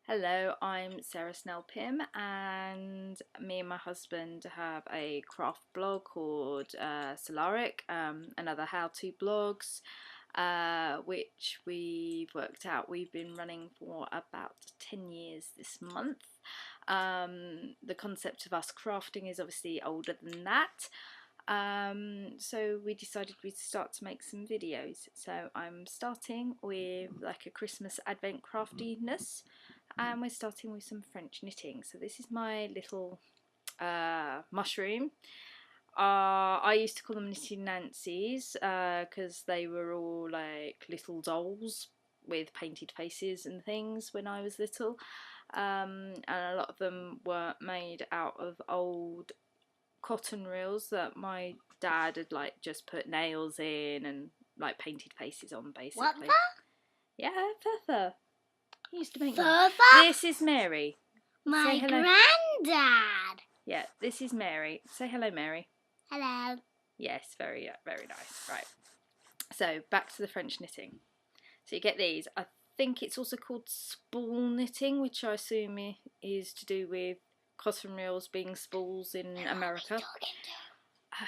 Hello, I'm Sarah Snell-Pym, and me and my husband have a craft blog called Solaric, and other how-to blogs, which we've worked out we've been running for about 10 years this month. The concept of us crafting is obviously older than that. So we decided we'd start to make some videos. So I'm starting with like a Christmas advent craftiness, and we're starting with some French knitting. So this is my little mushroom. I used to call them knitting Nancy's because they were all like little dolls with painted faces and things when I was little, and a lot of them were made out of old cotton reels that my dad had like just put nails in and like painted faces on, basically. What the? Yeah, further. He used to make them. Further? This is Mary. My granddad. Yeah, this is Mary. Say hello, Mary. Hello. Yes, very nice. Right. So back to the French knitting. So you get these. I think it's also called spool knitting, which I assume is to do with cotton reels being spools in America.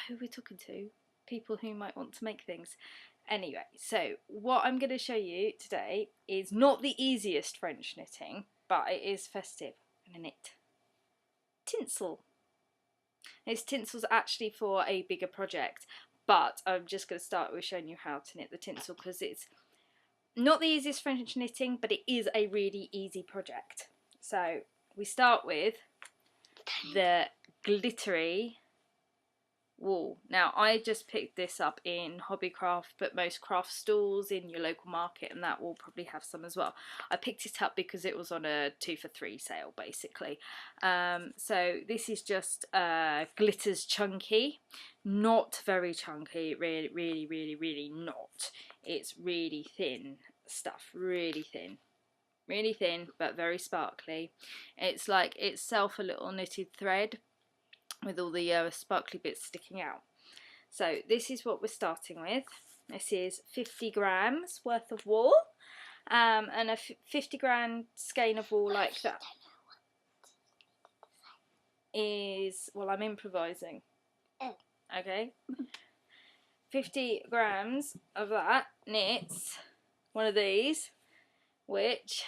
Who are we talking to? People who might want to make things. Anyway, so what I'm going to show you today is not the easiest French knitting, but it is festive. I'm going to knit tinsel. This tinsel's actually for a bigger project, but I'm just going to start with showing you how to knit the tinsel because it's not the easiest French knitting, but it is a really easy project. So we start with the glittery wool. Now I just picked this up in Hobbycraft, but most craft stores in your local market and that will probably have some as well. I picked it up because it was on a 2 for 3 sale basically. So this is just glitters chunky, not very chunky, really not. It's really thin stuff, really thin but very sparkly. It's like itself a little knitted thread with all the sparkly bits sticking out. So this is what we're starting with. This is 50 grams worth of wool, and a 50 gram skein of wool like that is, well, I'm improvising. Okay, 50 grams of that knits one of these, which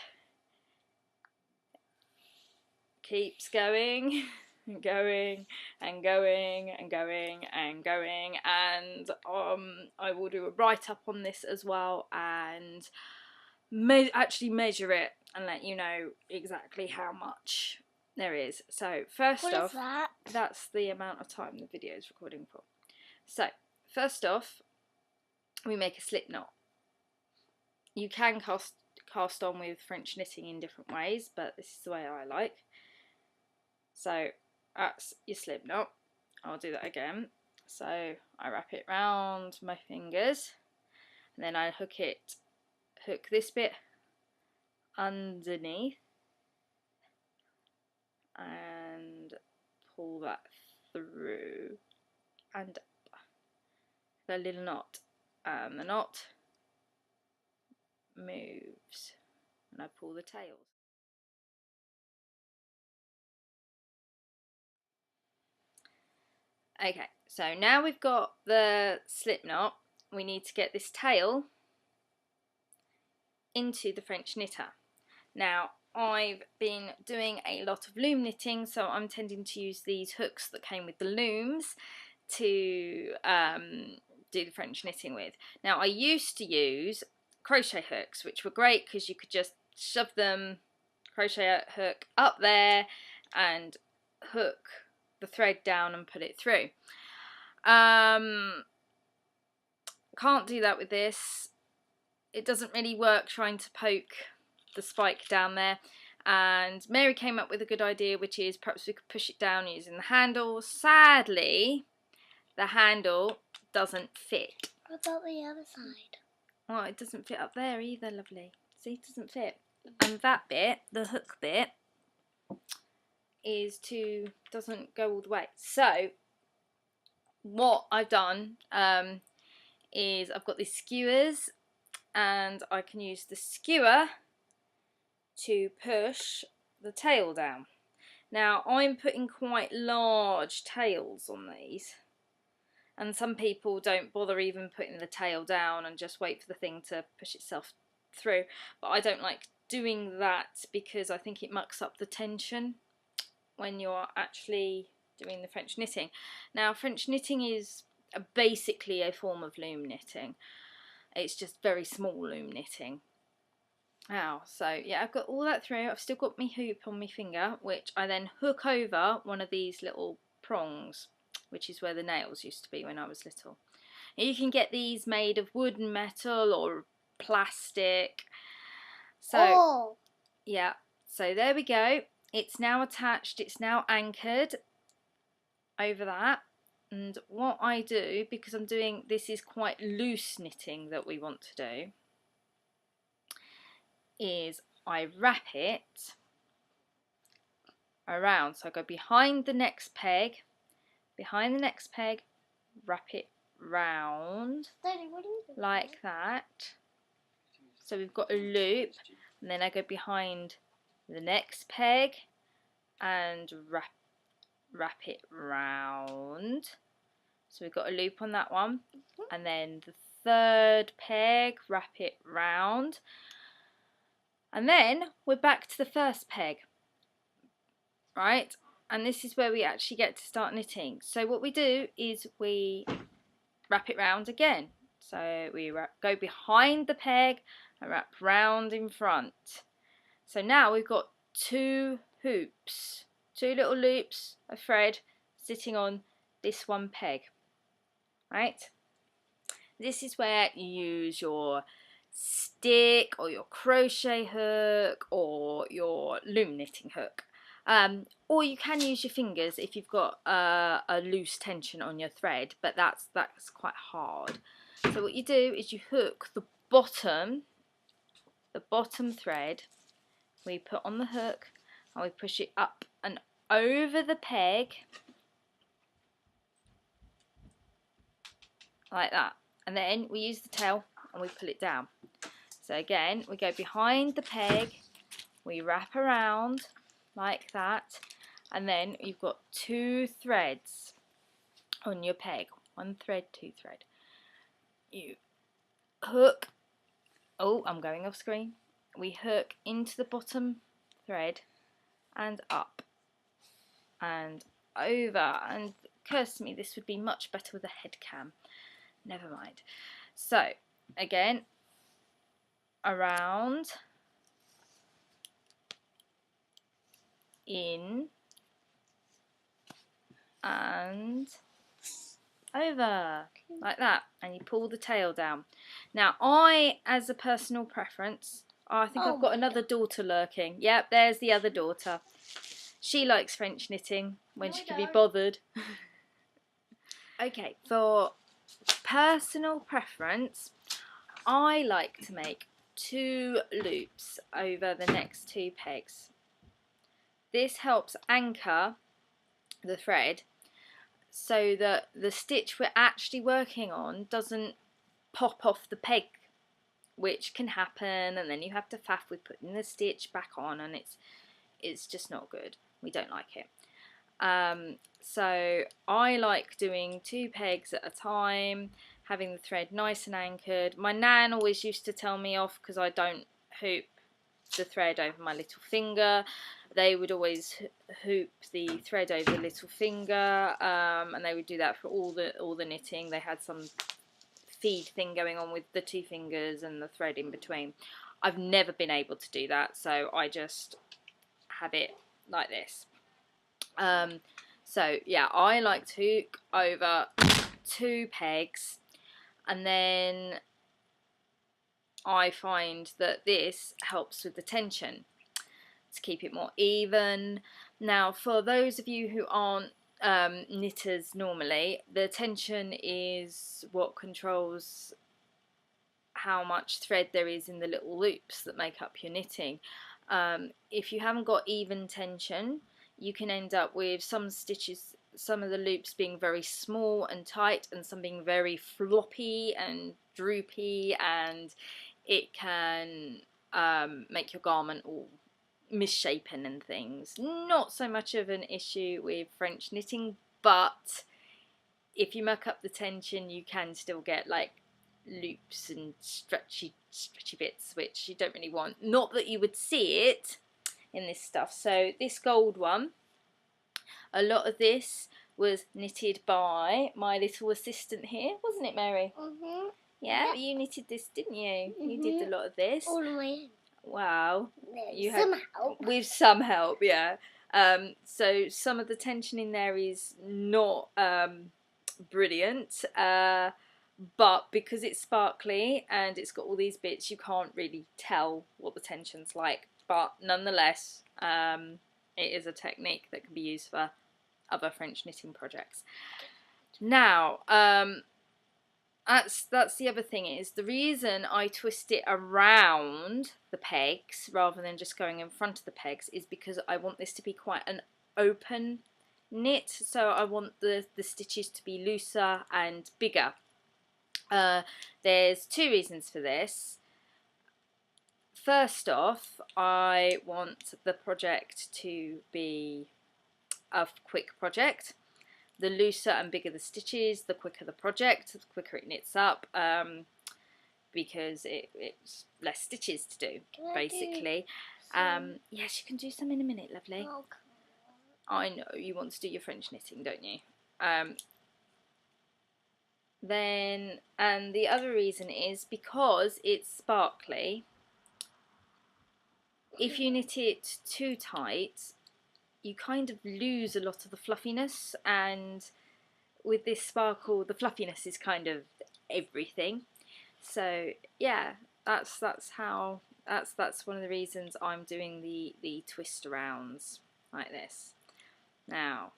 keeps going and going and going and going and going, and I will do a write-up on this as well and actually measure it and let you know exactly how much there is. So first off, that's the amount of time the video is recording for. So first off, we make a slip knot. You can cast on with French knitting in different ways, but this is the way I like. So that's your slip knot. I'll do that again. So I wrap it round my fingers and then I hook this bit underneath and pull that through and up. The little knot, and the knot moves and I pull the tails. Okay, so now we've got the slip knot, we need to get this tail into the French knitter. Now I've been doing a lot of loom knitting, so I'm tending to use these hooks that came with the looms to do the French knitting with. Now I used to use crochet hooks, which were great because you could just shove them, crochet hook up there and hook the thread down and put it through. Can't do that with this. It doesn't really work trying to poke the spike down there, and Mary came up with a good idea, which is perhaps we could push it down using the handle. Sadly, the handle doesn't fit. What about the other side? Well, it doesn't fit up there either, lovely. See, it doesn't fit. And that bit, the hook bit, doesn't go all the way. So what I've done is I've got these skewers, and I can use the skewer to push the tail down. Now I'm putting quite large tails on these, and some people don't bother even putting the tail down and just wait for the thing to push itself through, but I don't like doing that because I think it mucks up the tension when you're actually doing the French knitting. Now French knitting is basically a form of loom knitting. It's just very small loom knitting. Now, so yeah, I've got all that through. I've still got my hoop on my finger, which I then hook over one of these little prongs, which is where the nails used to be when I was little. And you can get these made of wood and metal or plastic. So yeah, so there we go. It's now attached, it's now anchored over that. And what I do, because I'm doing, this is quite loose knitting that we want to do, is I wrap it around. So I go behind the next peg, wrap it round like that. So we've got a loop, and then I go behind the next peg and wrap it round. So we've got a loop on that one, and then the third peg, wrap it round, and then we're back to the first peg, right? And this is where we actually get to start knitting. So what we do is we wrap it round again. So we go behind the peg and wrap round in front. So now we've got two hoops, two little loops of thread sitting on this one peg, right? This is where you use your stick or your crochet hook or your loom knitting hook, or you can use your fingers if you've got a loose tension on your thread, but that's quite hard. So what you do is you hook the bottom thread, we put on the hook and we push it up and over the peg like that, and then we use the tail and we pull it down. So again, we go behind the peg, we wrap around like that, and then you've got two threads on your peg. One thread, two thread. You hook, oh, I'm going off screen. We hook into the bottom thread and up and over, and curse me, this would be much better with a head cam. Never mind. So again, around, in, and over like that, and you pull the tail down. Now I, as a personal preference, I think I've got another daughter lurking. Yep, there's the other daughter. She likes French knitting when she can be bothered. Okay, for personal preference, I like to make two loops over the next two pegs. This helps anchor the thread so that the stitch we're actually working on doesn't pop off the peg, which can happen, and then you have to faff with putting the stitch back on, and it's just not good. We don't like it. So I like doing two pegs at a time, having the thread nice and anchored. My nan always used to tell me off because I don't hoop the thread over my little finger. They would always hoop the thread over the little finger, and they would do that for all the knitting. They had some feed thing going on with the two fingers and the thread in between. I've never been able to do that, so I just have it like this. So yeah, I like to hook over two pegs, and then I find that this helps with the tension to keep it more even. Now, for those of you who aren't knitters normally, the tension is what controls how much thread there is in the little loops that make up your knitting. If you haven't got even tension, you can end up with some stitches, some of the loops being very small and tight, and some being very floppy and droopy, and it can make your garment all misshapen and things. Not so much of an issue with French knitting, but if you muck up the tension, you can still get like loops and stretchy bits, which you don't really want. Not that you would see it in this stuff. So this gold one, a lot of this was knitted by my little assistant here, wasn't it, Mary? Yeah, you knitted this, didn't you? You did a lot of this. All the way. Wow. You some help. With some help, yeah. So some of the tension in there is not brilliant, but because it's sparkly and it's got all these bits, you can't really tell what the tension's like. But nonetheless, it is a technique that can be used for other French knitting projects. Now, that's the other thing, is the reason I twist it around the pegs rather than just going in front of the pegs is because I want this to be quite an open knit, so I want the stitches to be looser and bigger. There's two reasons for this. First off, I want the project to be a quick project. The looser and bigger the stitches, the quicker the project, the quicker it knits up, because it's less stitches to do, basically. Yes, you can do some in a minute, lovely. Oh, I know, you want to do your French knitting, don't you? Then, and the other reason is because it's sparkly. If you knit it too tight, you kind of lose a lot of the fluffiness, and with this sparkle, the fluffiness is kind of everything. So yeah, that's one of the reasons I'm doing the twist arounds like this. Now,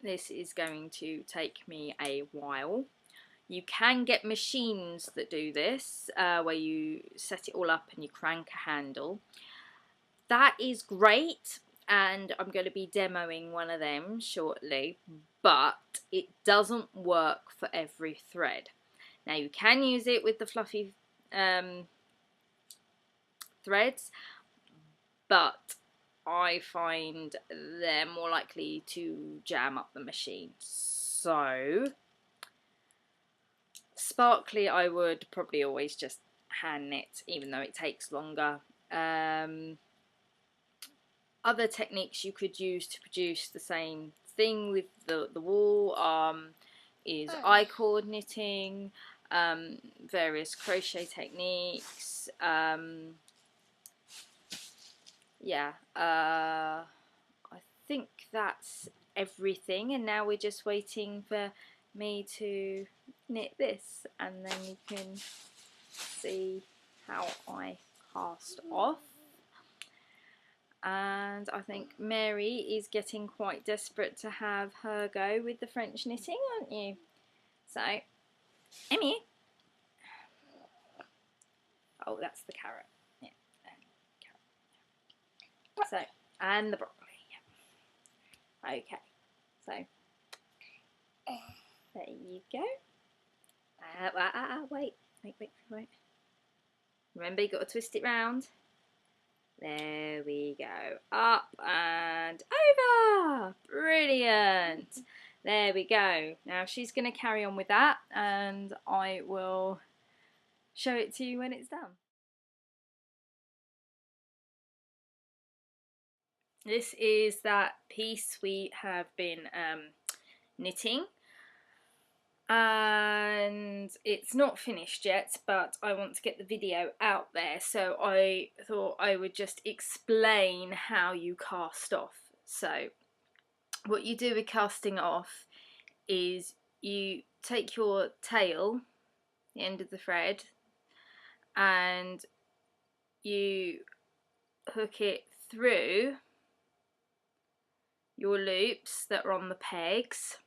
this is going to take me a while. You can get machines that do this, where you set it all up and you crank a handle. That is great, and I'm going to be demoing one of them shortly, but it doesn't work for every thread. Now, you can use it with the fluffy threads, but I find they're more likely to jam up the machine. So, sparkly, I would probably always just hand knit, even though it takes longer. Other techniques you could use to produce the same thing with the wool is I-cord knitting, various crochet techniques. Yeah, I think that's everything, and now we're just waiting for me to knit this, and then you can see how I cast off. And I think Mary is getting quite desperate to have her go with the French knitting, aren't you? So, Emmy. Oh, that's the carrot. Yeah, carrot. So, and the broccoli. Yeah. Okay. So, there you go. Wait. Remember, you've got to twist it round. There we go. Up and over. Brilliant. There we go. Now she's going to carry on with that, and I will show it to you when it's done. This is that piece we have been knitting, and it's not finished yet, but I want to get the video out there, so I thought I would just explain how you cast off. So what you do with casting off is you take your tail, the end of the thread, and you hook it through your loops that are on the pegs.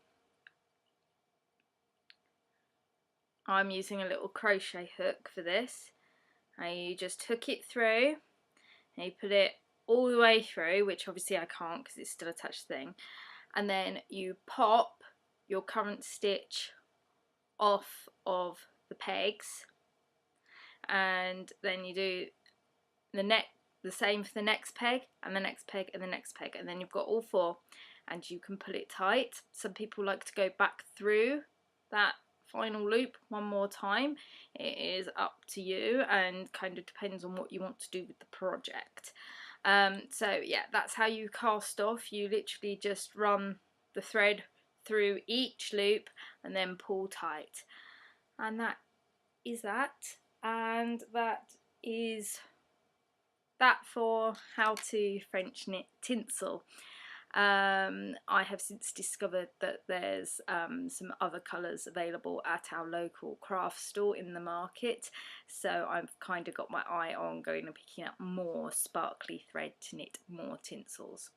I'm using a little crochet hook for this, and you just hook it through, and you put it all the way through, which obviously I can't because it's still attached thing, and then you pop your current stitch off of the pegs, and then you do the the same for the next peg and the next peg and the next peg, and then you've got all 4 and you can pull it tight. Some people like to go back through that final loop one more time. It is up to you and kind of depends on what you want to do with the project. So yeah, that's how you cast off. You literally just run the thread through each loop and then pull tight, and that is that, and that is that for how to French knit tinsel. I have since discovered that there's some other colours available at our local craft store in the market, so I've kind of got my eye on going and picking up more sparkly thread to knit more tinsels.